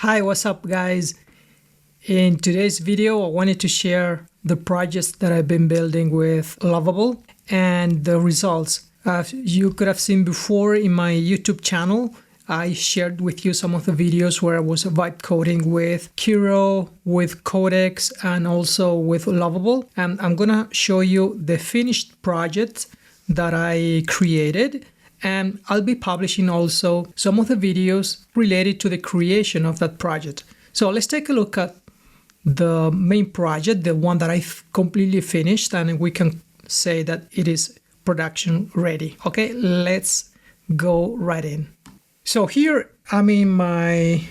Hi, what's up guys? In today's video, I wanted to share the projects that I've been building with Lovable and the results. You could have seen before in my YouTube channel, I shared with you some of the videos where I was vibe coding with Kiro, with Codex, and also with Lovable. And I'm gonna show you the finished project that I created. And I'll be publishing also some of the videos related to the creation of that project. So let's take a look at the main project, the one that I've completely finished, and we can say that it is production ready. Okay, let's go right in. So here I'm in my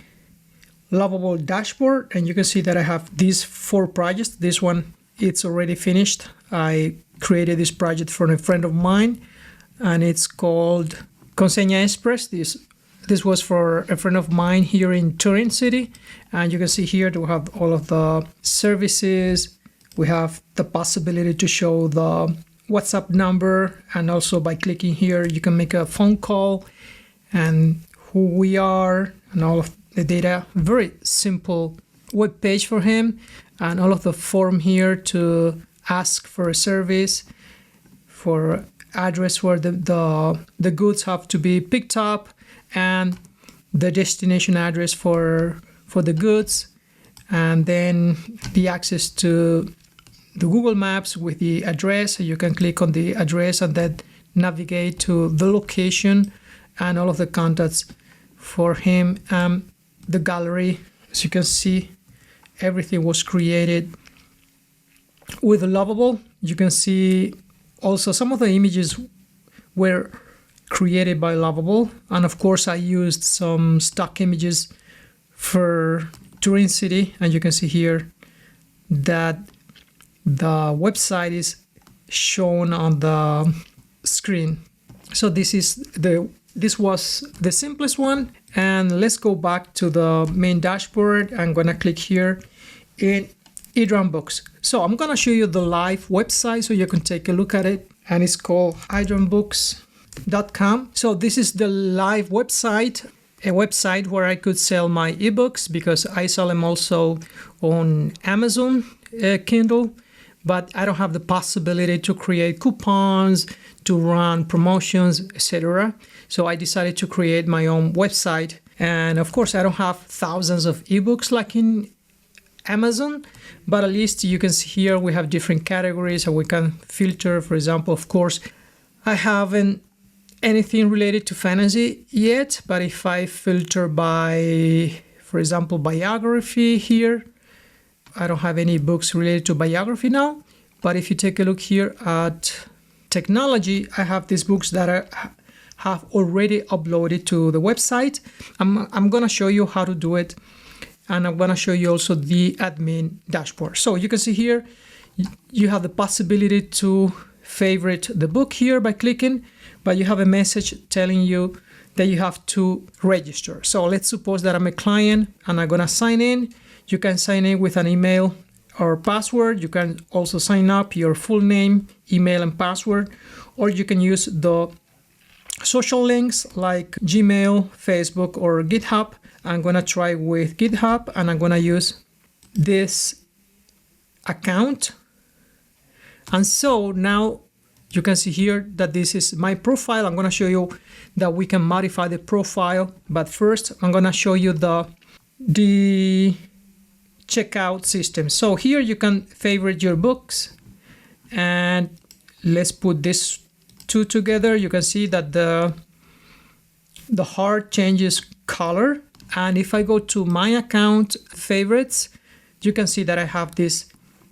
Lovable dashboard, and you can see that I have these 4 projects. This one, it's already finished. I created this project for a friend of mine, and it's called Consegna Express. This was for a friend of mine here in Turin City, and you can see here that we have all of the services. We have the possibility to show the WhatsApp number, and also by clicking here you can make a phone call and who we are and all of the data. Very simple web page for him, and all of the form here to ask for a service, for address where the goods have to be picked up, and the destination address for the goods, and then the access to the Google Maps with the address. So you can click on the address and then navigate to the location and all of the contacts for him. The gallery, as you can see, everything was created with Lovable. You can see also some of the images were created by Lovable, and of course I used some stock images for Turin City, and you can see here that the website is shown on the screen. So this was the simplest one, and let's go back to the main dashboard. I'm gonna click here in Books. So I'm gonna show you the live website so you can take a look at it, and it's called hydrantbooks.com. So this is the live website, a website where I could sell my ebooks, because I sell them also on Amazon Kindle, but I don't have the possibility to create coupons, to run promotions, etc. So I decided to create my own website, and of course I don't have thousands of ebooks like in Amazon, but at least you can see here we have different categories and we can filter. For example, of course, I haven't anything related to fantasy yet, but if I filter by, for example, biography here, I don't have any books related to biography now. But if you take a look here at technology, I have these books that I have already uploaded to the website. I'm going to show you how to do it, and I'm going to show you also the admin dashboard. So you can see here, you have the possibility to favorite the book here by clicking, but you have a message telling you that you have to register. So let's suppose that I'm a client and I'm going to sign in. You can sign in with an email or password. You can also sign up your full name, email, and password, or you can use the social links like Gmail, Facebook, or GitHub. I'm going to try with GitHub, and I'm going to use this account. And so now you can see here that this is my profile. I'm going to show you that we can modify the profile, but first I'm going to show you the checkout system. So here you can favorite your books, and let's put this 2 together. You can see that the heart changes color. And if I go to my account favorites, you can see that I have these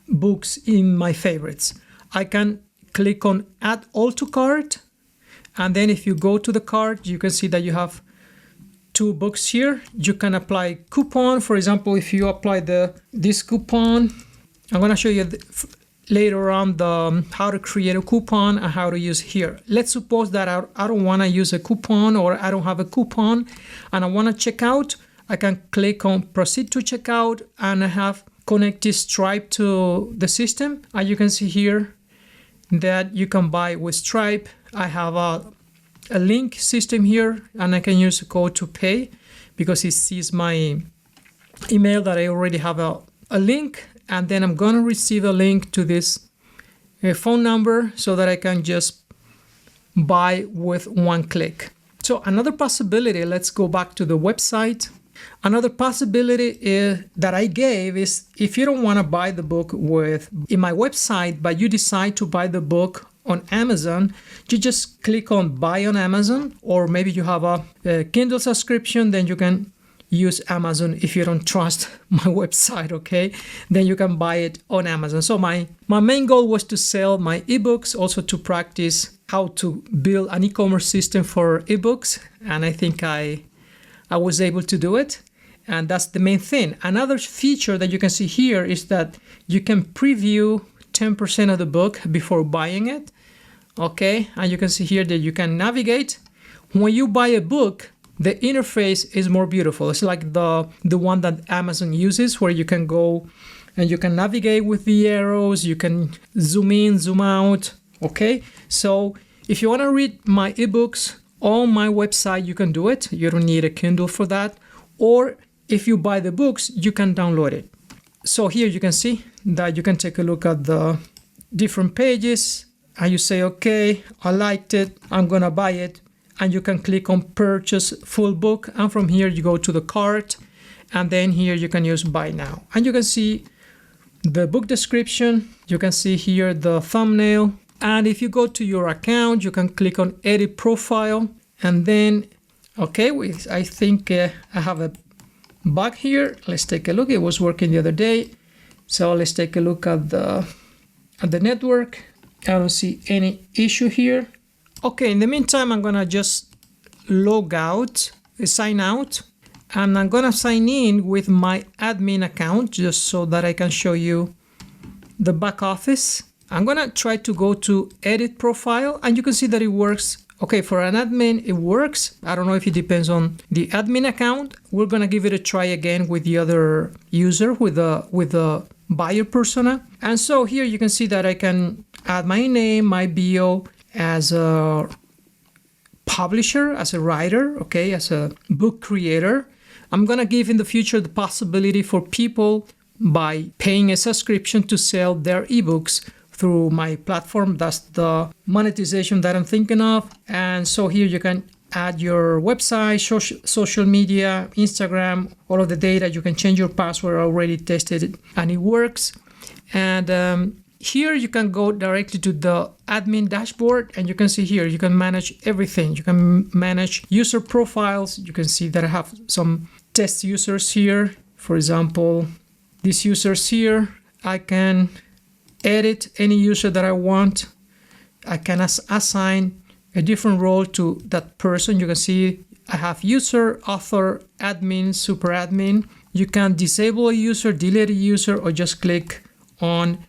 books in my favorites. I can click on add all to cart, and then if you go to the cart, you can see that you have 2 books here. You can apply coupon. For example, if you apply this coupon, I'm going to show you later on how to create a coupon and how to use here. Let's suppose that I don't want to use a coupon, or I don't have a coupon and I want to check out. I can click on proceed to checkout, and I have connected Stripe to the system, and you can see here that you can buy with Stripe. I have a link system here, and I can use a code to pay because it sees my email that I already have a link, and then I'm going to receive a link to this phone number so that I can just buy with one click. So another possibility, let's go back to the website. Another possibility that I gave is if you don't want to buy the book in my website, but you decide to buy the book on Amazon, you just click on buy on Amazon, or maybe you have a Kindle subscription, then you can use Amazon. If you don't trust my website, okay, then you can buy it on Amazon. So my main goal was to sell my ebooks, also to practice how to build an e-commerce system for ebooks, and I think I was able to do it, and that's the main thing. Another feature that you can see here is that you can preview 10% of the book before buying it, okay, and you can see here that you can navigate. When you buy a book, the interface is more beautiful. It's like the one that Amazon uses, where you can go and you can navigate with the arrows, you can zoom in, zoom out, okay. So if you want to read my ebooks on my website, you can do it. You don't need a Kindle for that. Or if you buy the books, you can download it. So here you can see that you can take a look at the different pages and you say, okay, I liked it, I'm gonna buy it. And you can click on purchase full book. And from here you go to the cart, and then here you can use buy now. And you can see the book description. You can see here the thumbnail. And if you go to your account, you can click on edit profile. And then, okay, I think I have a bug here. Let's take a look. It was working the other day. So let's take a look at the network. I don't see any issue here. Okay, in the meantime, I'm gonna just log out, sign out, and I'm gonna sign in with my admin account just so that I can show you the back office. I'm gonna try to go to edit profile, and you can see that it works. Okay, for an admin, it works. I don't know if it depends on the admin account. We're gonna give it a try again with the other user, with the buyer persona. And so here you can see that I can add my name, my bio, as a publisher, as a writer, okay, as a book creator. I'm gonna give in the future the possibility for people by paying a subscription to sell their ebooks through my platform. That's the monetization that I'm thinking of. And so here you can add your website, social media, Instagram, all of the data. You can change your password. I already tested it and it works. And here you can go directly to the admin dashboard, and you can see here you can manage everything. You can manage user profiles. You can see that I have some test users here. For example, these users here, I can edit any user that I want. I can assign a different role to that person. You can see I have user, author, admin, super admin. You can disable a user, delete a user, or just click on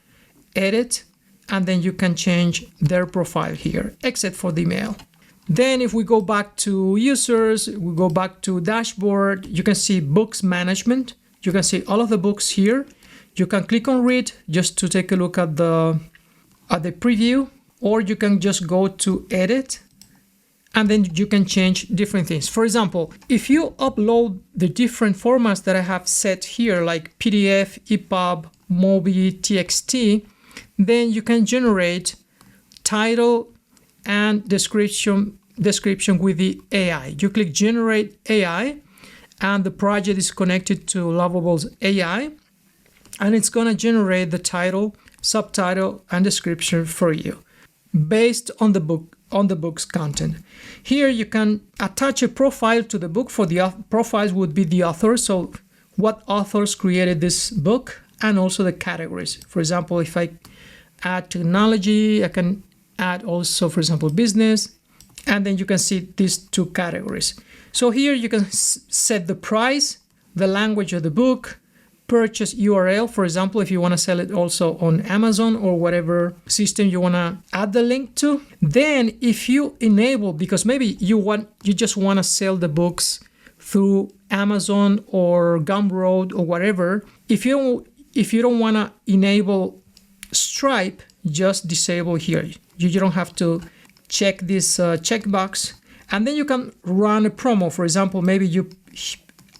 edit, and then you can change their profile here, except for the email. Then if we go back to users, we go back to dashboard, you can see books management. You can see all of the books here. You can click on read just to take a look at the preview, or you can just go to edit, and then you can change different things. For example, if you upload the different formats that I have set here, like PDF, EPUB, MOBI, TXT, then you can generate title and description with the AI. You click generate AI, and the project is connected to Lovable's AI, and it's going to generate the title, subtitle, and description for you based on the book's content. Here you can attach a profile to the book. For the profiles would be the author, so what authors created this book, and also the categories. For example, if I add technology, I can add also, for example, business, and then you can see these two categories. So here you can set the price, the language of the book, purchase URL, for example, if you want to sell it also on Amazon or whatever system you want to add the link to. Then if you enable, because maybe you just want to sell the books through Amazon or Gumroad or whatever, if you don't want to enable Stripe, just disable here. You don't have to check this checkbox, and then you can run a promo. For example, maybe you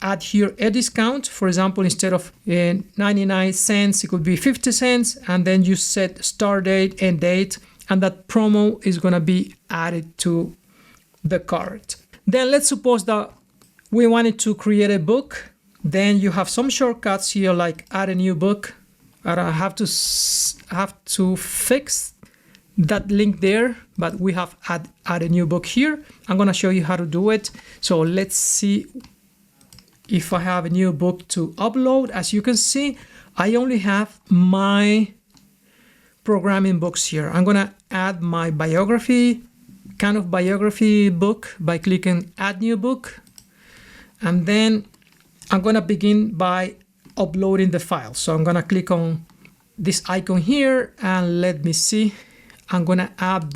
add here a discount. For example, instead of 99 cents, it could be 50 cents. And then you set start date, end date, and that promo is going to be added to the cart. Then let's suppose that we wanted to create a book. Then you have some shortcuts here, like add a new book. I don't have to fix that link there, but we have add a new book here. I'm going to show you how to do it. So let's see if I have a new book to upload. As you can see, I only have my programming books here. I'm going to add my biography, kind of biography book by clicking add new book. And then I'm going to begin by uploading the file. So I'm going to click on this icon here and let me see. I'm going to add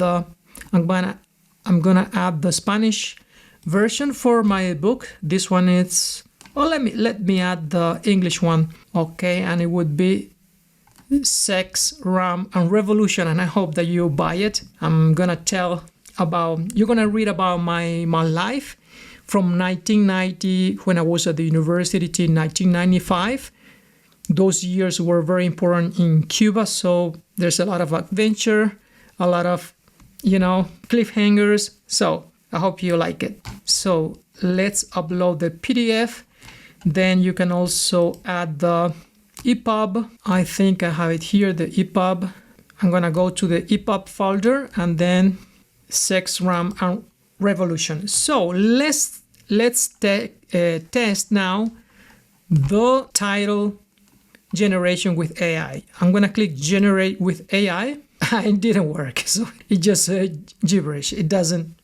the Spanish version for my book. This one is, let me add the English one. Okay, and it would be Sex, Ram, and Revolution, and I hope that you buy it. I'm going to you're going to read about my life from 1990 when I was at the university till 1995. Those years were very important in Cuba, so there's a lot of adventure, a lot of, cliffhangers. So I hope you like it. So let's upload the PDF. Then you can also add the EPUB. I think I have it here, the EPUB. I'm going to go to the EPUB folder and then Sex, Ram, and Revolution. So let's test now the title generation with AI. I'm going to click generate with AI. It didn't work. So it just gibberish. It doesn't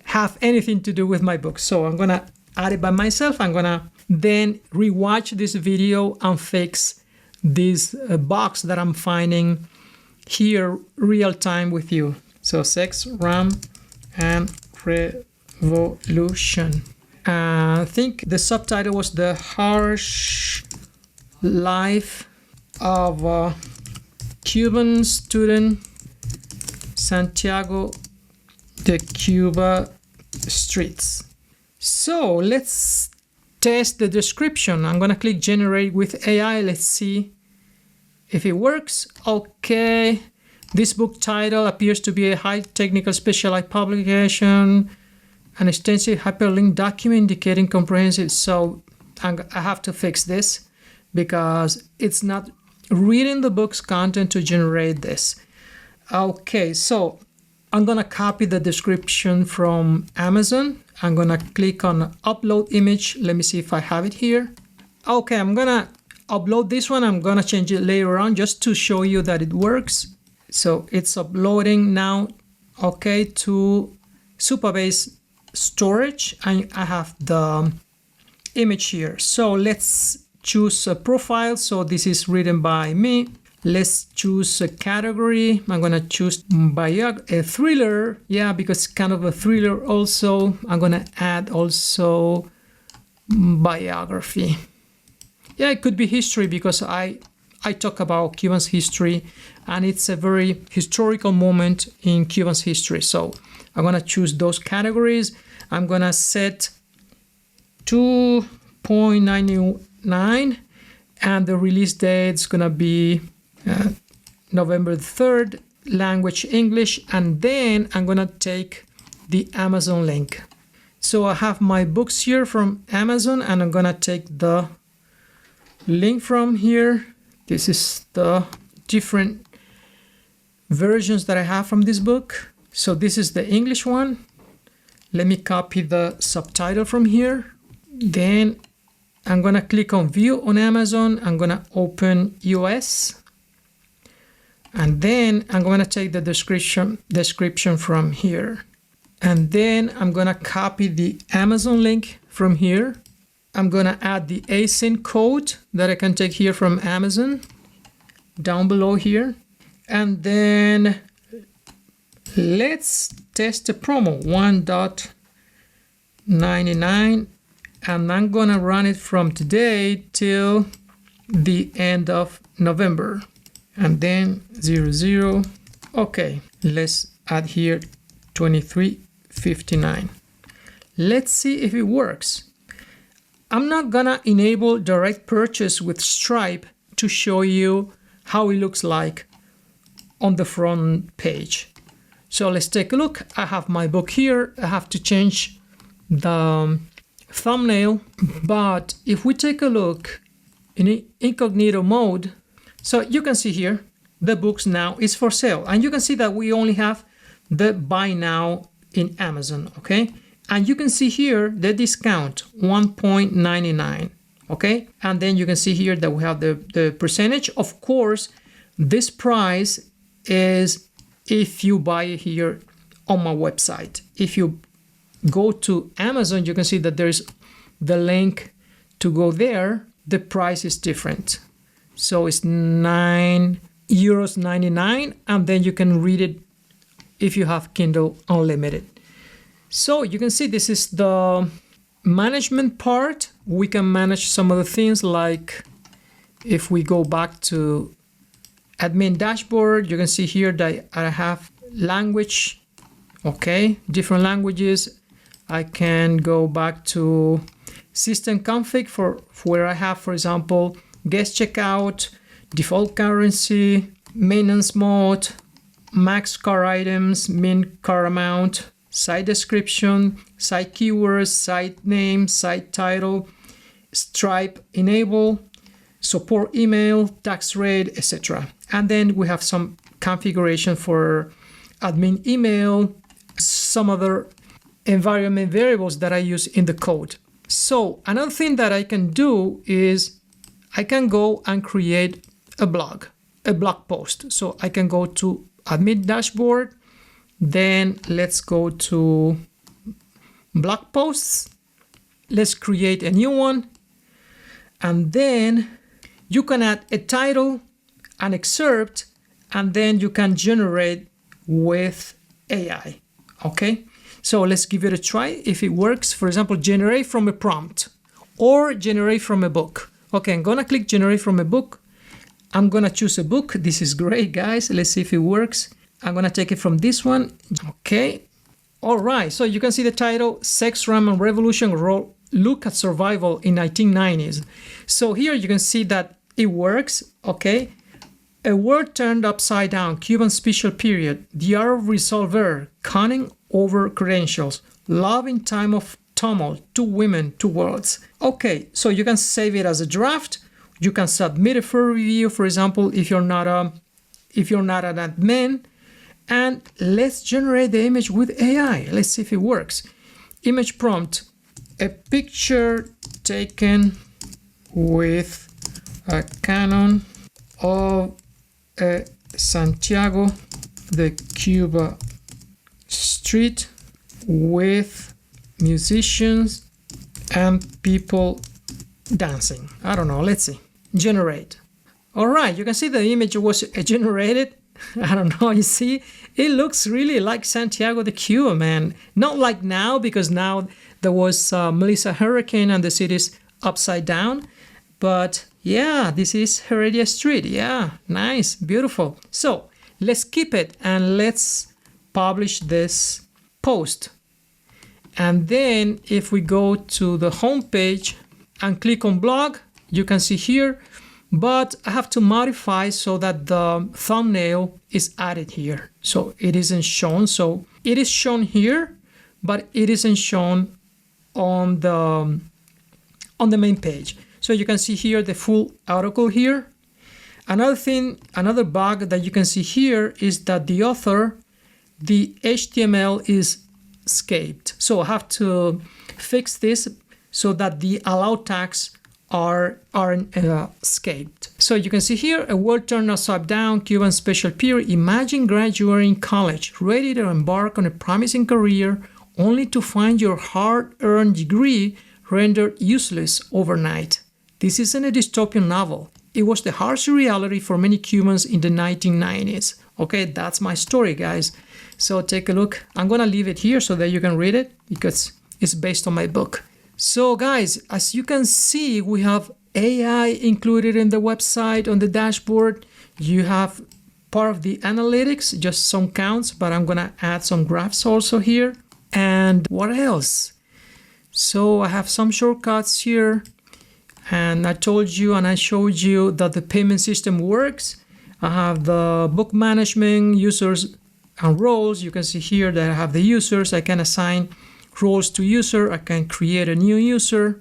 have anything to do with my book. So I'm going to add it by myself. I'm going to then rewatch this video and fix this box that I'm finding here real time with you. So Sex, Ram, and Revolution. I think the subtitle was The Harsh Life of a Cuban Student, Santiago de Cuba Streets. So let's test the description. I'm going to click generate with AI. Let's see if it works. Okay. This book title appears to be a high technical specialized publication, an extensive hyperlink document indicating comprehensive. So I have to fix this because it's not reading the book's content to generate this. Okay, so I'm going to copy the description from Amazon. I'm going to click on upload image. Let me see if I have it here. Okay, I'm going to upload this one. I'm going to change it later on just to show you that it works. So it's uploading now, okay, to Supabase Storage. I have the image here. So let's choose a profile. So this is written by me. Let's choose a category. I'm going to choose a thriller. Yeah, because it's kind of a thriller also. I'm going to add also biography. Yeah, it could be history because I talk about Cuban's history and it's a very historical moment in Cuban's history. So I'm going to choose those categories. I'm going to set 2.99 and the release date is going to be November 3rd, language English, and then I'm going to take the Amazon link. So I have my books here from Amazon and I'm going to take the link from here. This is the different versions that I have from this book. So this is the English one. Let me copy the subtitle from here. Then I'm going to click on view on Amazon. I'm going to open US. And then I'm going to take the description from here. And then I'm going to copy the Amazon link from here. I'm going to add the ASIN code that I can take here from Amazon down below here. And then let's test the promo 1.99. And I'm going to run it from today till the end of November. And then 00. Okay, let's add here 23.59. Let's see if it works. I'm not gonna enable direct purchase with Stripe to show you how it looks like on the front page. So let's take a look. I have my book here. I have to change the thumbnail, but if we take a look in incognito mode, so you can see here the books now is for sale, and you can see that we only have the buy now in Amazon. Okay, and you can see here the discount 1.99. okay, and then you can see here that we have the percentage. Of course, this price is if you buy it here on my website. If you go to Amazon, you can see that there's the link to go there. The price is different. So it's €9.99, and then you can read it if you have Kindle Unlimited. So you can see this is the management part. We can manage some of the things, like if we go back to admin dashboard, you can see here that I have language, okay, different languages. I can go back to system config for where I have, for example, guest checkout, default currency, maintenance mode, max car items, min car amount, site description, site keywords, site name, site title, Stripe enable, support email, tax rate, etc. And then we have some configuration for admin email, some other environment variables that I use in the code. So another thing that I can do is I can go and create a blog post. So I can go to admin dashboard, then let's go to blog posts. Let's create a new one. And then you can add a title, an excerpt, and then you can generate with AI. Okay, so let's give it a try. If it works, for example, generate from a prompt or generate from a book. Okay, I'm gonna click generate from a book. I'm gonna choose a book. This is great, guys. Let's see if it works. I'm gonna take it from this one. Okay, all right. So you can see the title, Sex, Ram and Revolution, Look at Survival in 1990s. So here you can see that it works. Okay, a world turned upside down, Cuban special period, the art of resolver, cunning over credentials, love in time of tumult, two women, two worlds. Okay, so you can save it as a draft. You can submit it for review, for example, if you're not an admin. And let's generate the image with AI. Let's see if it works. Image prompt, a picture taken with a Canon of Santiago de Cuba street with musicians and people dancing. I don't know. Let's see. Generate. All right. You can see the image was generated. I don't know. You see, it looks really like Santiago de Cuba, man. Not like now, because now there was Melissa Hurricane and the city's upside down. But yeah, this is Heredia Street. Yeah, nice, beautiful. So let's keep it and let's publish this post. And then if we go to the home page and click on blog, you can see here, but I have to modify so that the thumbnail is added here. So it isn't shown. So it is shown here, but it isn't shown on the main page. So you can see here the full article here. Another bug that you can see here is that the author, the HTML is escaped. So I have to fix this so that the allow tags are escaped. So you can see here, a world turned upside down, Cuban special period. Imagine graduating college, ready to embark on a promising career, only to find your hard-earned degree rendered useless overnight. This isn't a dystopian novel. It was the harsh reality for many Cubans in the 1990s. Okay, that's my story, guys. So take a look. I'm gonna leave it here so that you can read it because it's based on my book. So guys, as you can see, we have AI included in the website on the dashboard. You have part of the analytics, just some counts, but I'm gonna add some graphs also here. And what else? So I have some shortcuts here, and I told you and I showed you that the payment system works. I have the book management, users and roles. You can see here that I have the users. I can assign roles to user. I can create a new user.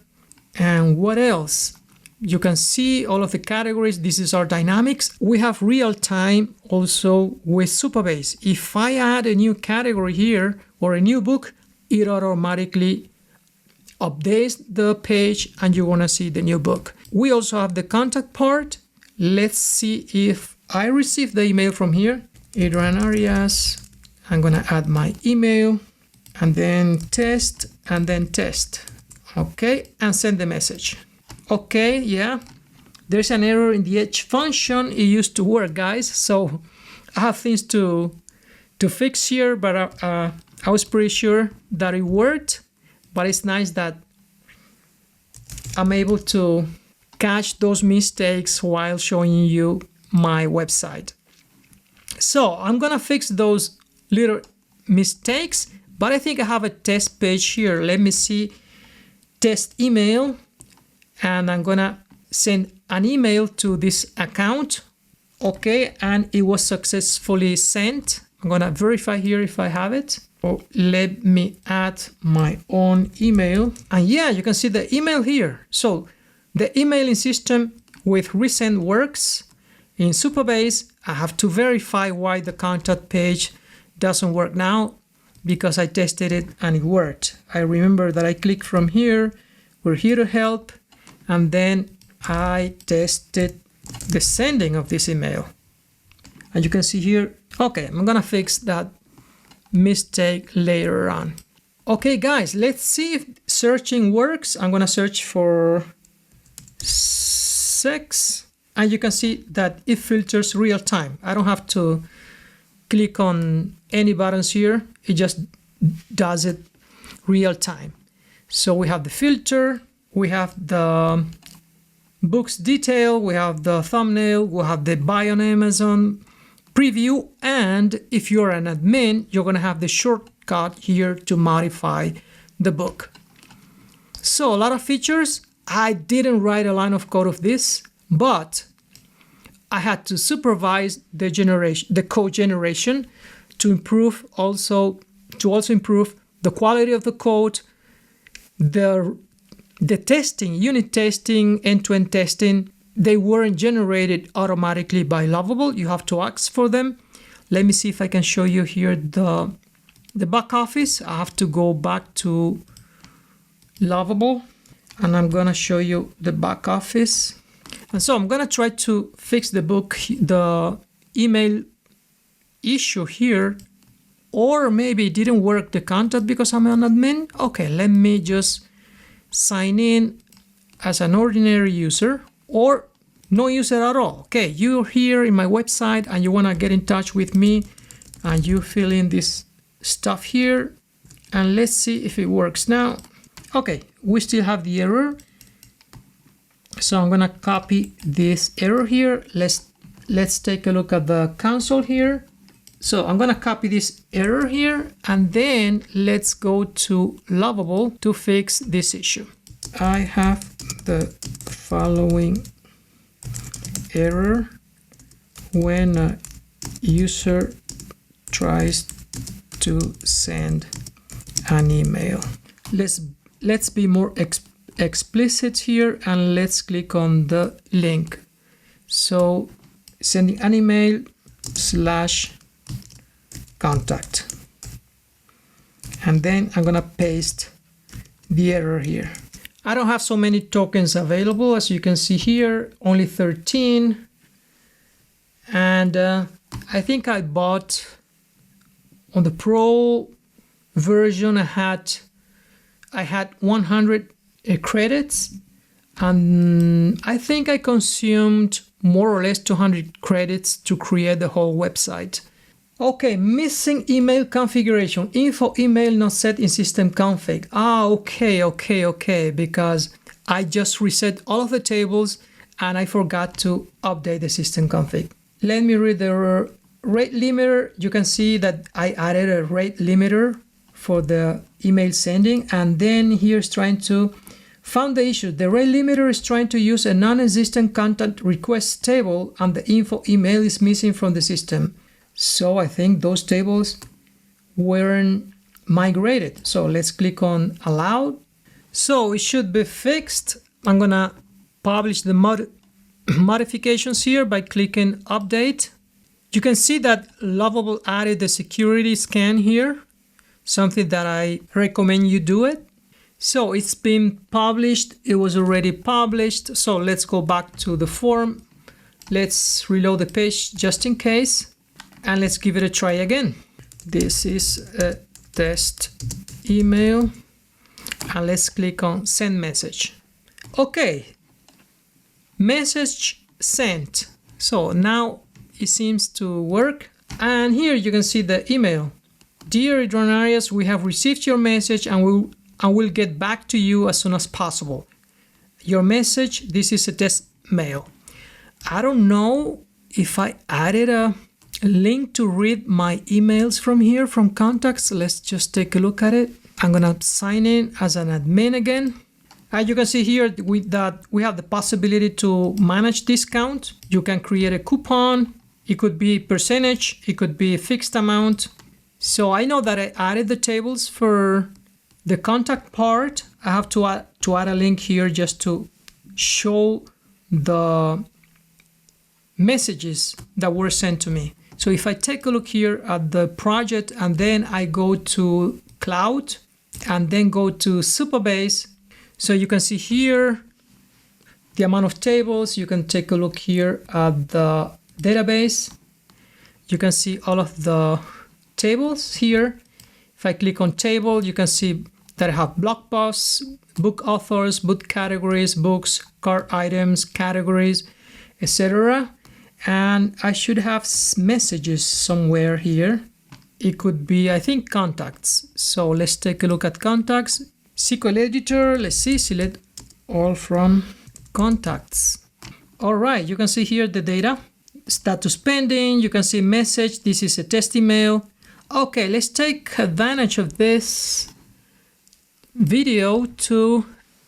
And what else? You can see all of the categories. This is our dynamics. We have real time also with Supabase. If I add a new category here or a new book, it automatically updates the page and you want to see the new book. We also have the contact part. Let's see if I receive the email from here. Adrian Arias. I'm going to add my email and then test and then test. Okay, and send the message. Okay, yeah, there's an error in the edge function. It used to work, guys, so I have things to fix here, but I was pretty sure that it worked. But it's nice that I'm able to catch those mistakes while showing you my website. So I'm gonna fix those little mistakes, but I think I have a test page here. Let me see. Test email, and I'm gonna send an email to this account. Okay, and it was successfully sent. I'm gonna verify here if I have it. Or let me add my own email. And yeah, you can see the email here. So the emailing system with Resend works. In Supabase, I have to verify why the contact page doesn't work now, because I tested it and it worked. I remember that I clicked from here, we're here to help, and then I tested the sending of this email. And you can see here, okay, I'm gonna fix that mistake later on. Okay guys, let's see if searching works. I'm gonna search for sex, and you can see that it filters real time. I don't have to click on any buttons here. It just does it real time. So we have the filter, we have the books detail, we have the thumbnail, we have the buy on Amazon preview, and if you're an admin, you're going to have the shortcut here to modify the book. So a lot of features. I didn't write a line of code of this, but I had to supervise the code generation to also improve the quality of the code, the testing, unit testing, end-to-end testing. They weren't generated automatically by Lovable. You have to ask for them. Let me see if I can show you here the back office. I have to go back to Lovable, and I'm gonna show you the back office. And so I'm gonna try to fix the email issue here, or maybe it didn't work the contact because I'm an admin. Okay, let me just sign in as an ordinary user or no user at all. Okay, you're here in my website and you want to get in touch with me, and you fill in this stuff here, and let's see if it works now. Okay, we still have the error, so I'm gonna copy this error here. Let's take a look at the console here. So I'm gonna copy this error here, and then let's go to Lovable to fix this issue. I have the following error when a user tries to send an email. Let's be more explicit here, and let's click on the link. So sending an email /contact, and then I'm gonna paste the error here. I don't have so many tokens available, as you can see here, only 13. And I think I bought on the Pro version, I had 100 credits, and I think I consumed more or less 200 credits to create the whole website. Okay, missing email configuration. Info email not set in system config. Okay, because I just reset all of the tables and I forgot to update the system config. Let me read the rate limiter. You can see that I added a rate limiter for the email sending, and then here's trying to found the issue. The rate limiter is trying to use a non-existent contact request table, and the info email is missing from the system. So I think those tables weren't migrated. So let's click on allow. So it should be fixed. I'm gonna publish the modifications here by clicking update. You can see that Lovable added the security scan here, something that I recommend you do it. So it's been published. It was already published. So let's go back to the form. Let's reload the page just in case, and let's give it a try again. This is a test email, and let's click on send message. Okay, message sent. So now it seems to work, and here you can see the email. Dear Adrian Arias, we have received your message and we'll get back to you as soon as possible. Your message, this is a test mail. I don't know if I added a link to read my emails from here, from contacts. Let's just take a look at it. I'm gonna sign in as an admin again. As you can see here, that we have the possibility to manage discount. You can create a coupon. It could be percentage. It could be a fixed amount. So I know that I added the tables for the contact part. I have to add a link here just to show the messages that were sent to me. So if I take a look here at the project, and then I go to cloud and then go to Supabase, so you can see here the amount of tables. You can take a look here at the database. You can see all of the tables here. If I click on table, you can see that I have blog posts, book authors, book categories, books, cart items, categories, etc. And I should have messages somewhere here. It could be, I think, contacts. So let's take a look at contacts. SQL editor, let's see, select all from contacts. All right, you can see here the data. Status pending, you can see message. This is a test email. Okay, let's take advantage of this video to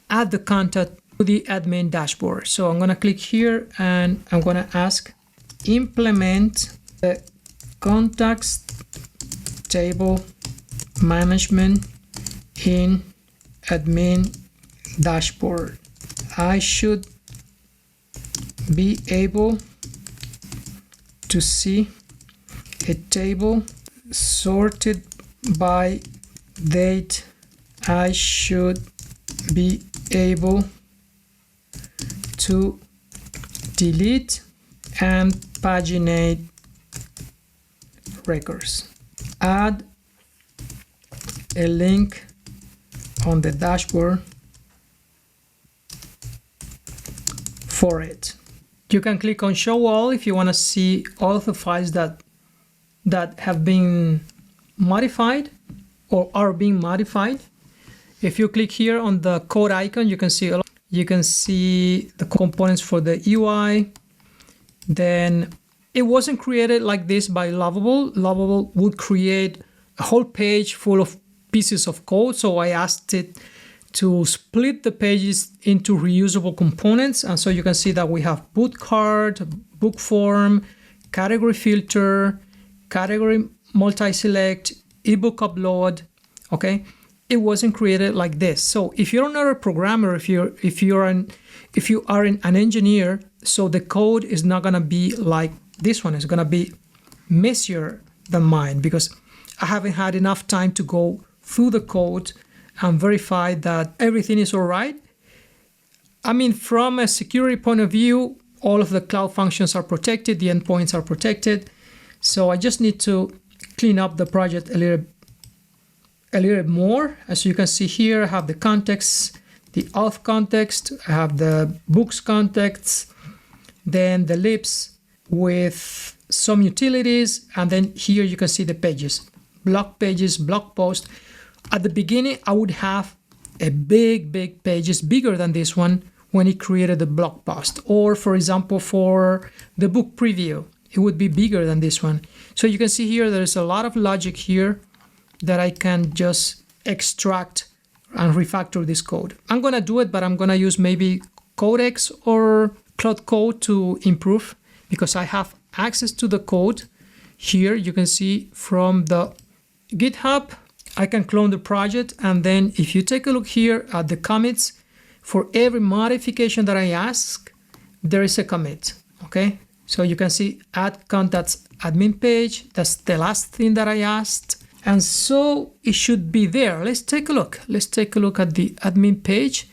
add the contact to the admin dashboard. So I'm gonna click here and I'm gonna ask implement the contacts table management in admin dashboard. I should be able to see a table sorted by date. I should be able to delete and paginate records. Add a link on the dashboard for it. You can click on show all if you want to see all of the files that have been modified or are being modified. If you click here on the code icon, you can see the components for the UI. Then it wasn't created like this by Lovable. Lovable would create a whole page full of pieces of code. So I asked it to split the pages into reusable components. And so you can see that we have boot card, book form, category filter, category multi-select, ebook upload. Okay, it wasn't created like this. So if you're not a programmer, if you are an engineer, so the code is not gonna be like this one. It's gonna be messier than mine because I haven't had enough time to go through the code and verify that everything is all right. I mean, from a security point of view, all of the cloud functions are protected, the endpoints are protected. So I just need to clean up the project a little more. As you can see here, I have the context, the auth context, I have the books context, then the libs with some utilities, and then here you can see the pages, blog post. At the beginning, I would have a big pages bigger than this one when it created the blog post. Or for example, for the book preview, it would be bigger than this one. So you can see here, there's a lot of logic here that I can just extract and refactor this code. I'm gonna do it, but I'm gonna use maybe Codex or Cloud Code to improve, because I have access to the code. Here you can see from the GitHub, I can clone the project, and then if you take a look here at the commits, for every modification that I ask, there is a commit, okay? So you can see add contacts admin page, that's the last thing that I asked. And so it should be there. Let's take a look. Let's take a look at the admin page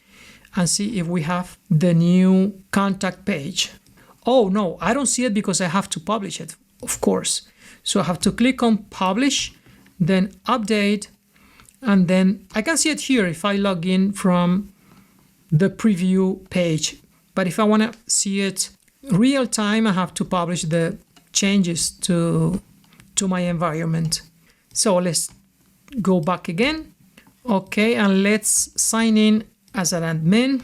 and see if we have the new contact page. Oh no, I don't see it because I have to publish it, of course. So I have to click on publish, then update, and then I can see it here if I log in from the preview page. But if I want to see it real time, I have to publish the changes to my environment. So let's go back again. Okay, and let's sign in as an admin.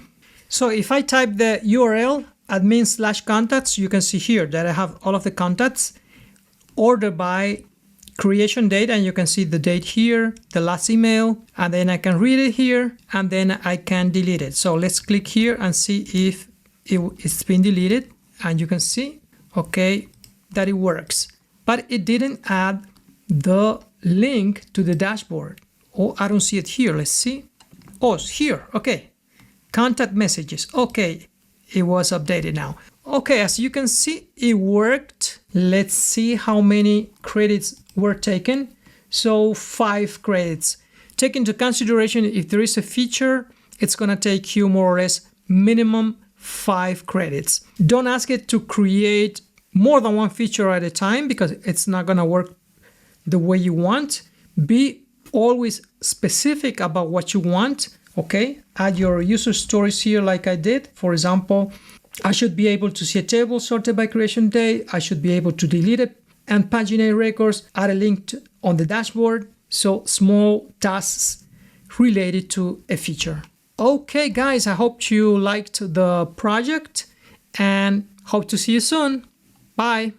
So if I type the URL admin/contacts, you can see here that I have all of the contacts ordered by creation date, and you can see the date here, the last email, and then I can read it here, and then I can delete it. So let's click here and see if it's been deleted, and you can see, okay, that it works. But it didn't add the link to the dashboard. Oh, I don't see it here. Let's see. Oh, it's here. Okay. Contact messages. Okay. It was updated now. Okay, as you can see, it worked. Let's see how many credits were taken. So 5 credits. Take into consideration if there is a feature, it's going to take you more or less minimum 5 credits. Don't ask it to create more than one feature at a time, because it's not going to work the way you want. Be always specific about what you want. Okay, add your user stories here like I did. For example, I should be able to see a table sorted by creation date. I should be able to delete it and paginate records, add a link on the dashboard. So small tasks related to a feature. Okay, guys, I hope you liked the project and hope to see you soon. Bye.